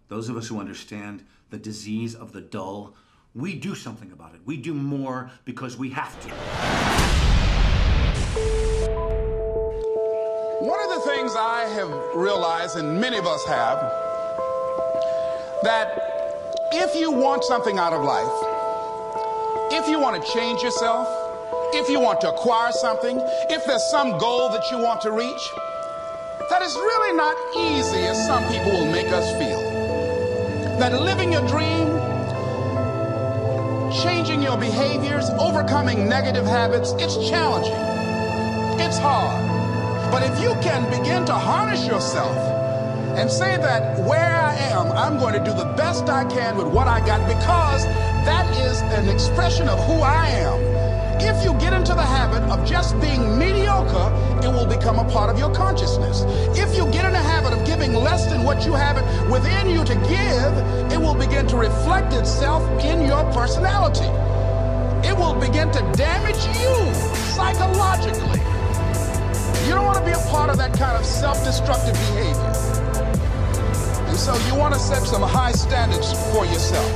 those of us who understand the disease of the dull, we do something about it. We do more because we have to. One of the things I have realized, and many of us have, that if you want something out of life, if you want to change yourself, if you want to acquire something, if there's some goal that you want to reach, that is really not easy as some people will make us feel. That living your dream, changing your behaviors, overcoming negative habits, it's challenging. It's hard. But if you can begin to harness yourself and say that where I am, I'm going to do the best I can with what I got, because that is an expression of who I am. If you get into the habit of just being mediocre, it will become a part of your consciousness. If you get in the habit of giving less than what you have it within you to give, it will begin to reflect itself in your personality. It will begin to damage you psychologically. You don't want to be a part of that kind of self-destructive behavior. And so you want to set some high standards for yourself.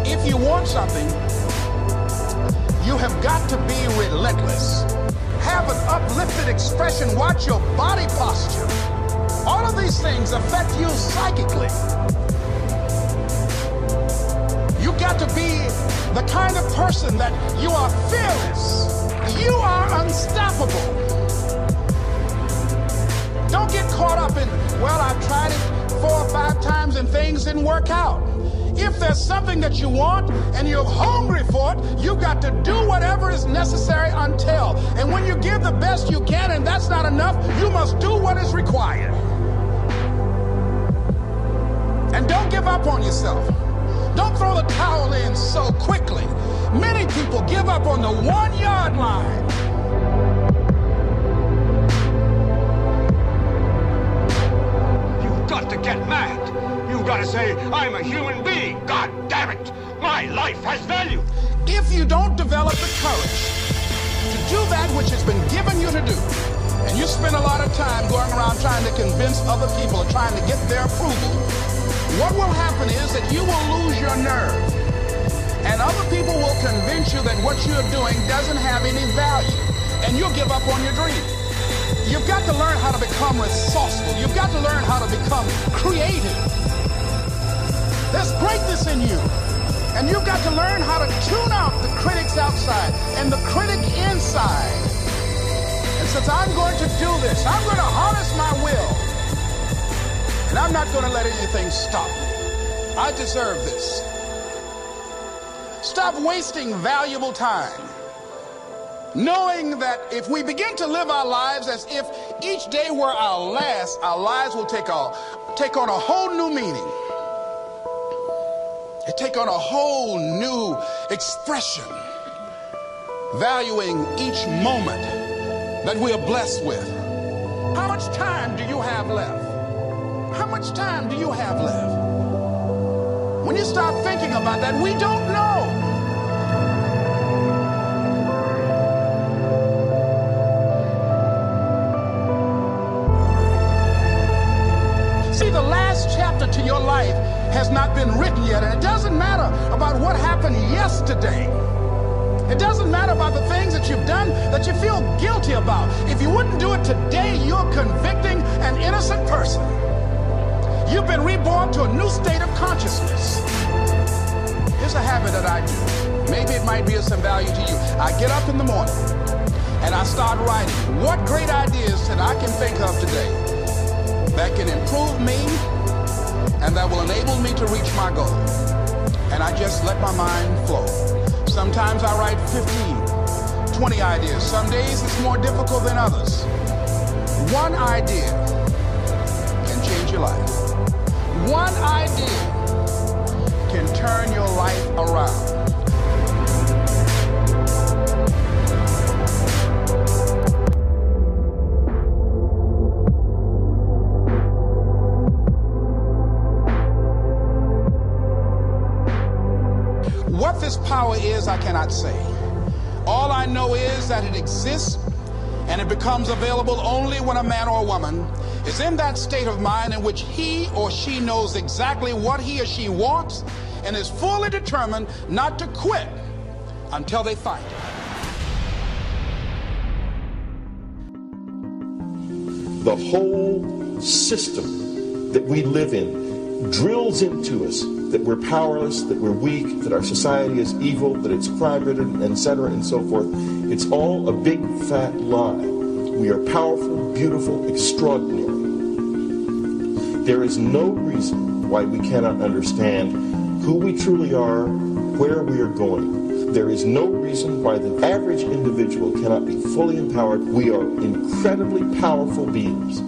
If you want something, you have got to be relentless. Have an uplifted expression. Watch your body posture. All of these things affect you psychically. You got to be the kind of person that you are fearless. You are unstoppable. Don't get caught up in, well, I've tried it 4 or 5 times and things didn't work out. If there's something that you want and you're hungry for it, you've got to do whatever is necessary until. And when you give the best you can and that's not enough, you must do what is required. And don't give up on yourself. Don't throw the towel in so quickly. Many people give up on the 1-yard line. You've got to get mad. You've got to say, I'm a human being. God damn it. My life has value. If you don't develop the courage to do that which has been given you to do, and you spend a lot of time going around trying to convince other people or trying to get their approval, what will happen is that you will lose your nerve. And other people will convince you that what you're doing doesn't have any value. And you'll give up on your dream. You've got to learn how to become resourceful. You've got to learn how to become creative. There's greatness in you. And you've got to learn how to tune out the critics outside and the critic inside. And since I'm going to do this, I'm going to harness my will. And I'm not going to let anything stop me. I deserve this. Stop wasting valuable time, knowing that if we begin to live our lives as if each day were our last, our lives will take on a whole new meaning. They take on a whole new expression, valuing each moment that we are blessed with. How much time do you have left? How much time do you have left? When you start thinking about that, we don't know. See, the last chapter to your life has not been written yet, and it doesn't matter about what happened yesterday. It doesn't matter about the things that you've done that you feel guilty about. If you wouldn't do it today, you're convicting an innocent person. You've been reborn to a new state of consciousness. Here's a habit that I do. Maybe it might be of some value to you. I get up in the morning and I start writing what great ideas that I can think of today that can improve me and that will enable me to reach my goal. And I just let my mind flow. Sometimes I write 15, 20 ideas. Some days it's more difficult than others. One idea can change your life. One idea can turn your life around. What this power is, I cannot say. All I know is that it exists, And it becomes available only when a man or a woman is in that state of mind in which he or she knows exactly what he or she wants and is fully determined not to quit until they find it. The whole system that we live in drills into us that we're powerless, that we're weak, that our society is evil, that it's crime-ridden, etc., and so forth. It's all a big fat lie. We are powerful, beautiful, extraordinary. There is no reason why we cannot understand who we truly are, where we are going. There is no reason why the average individual cannot be fully empowered. We are incredibly powerful beings.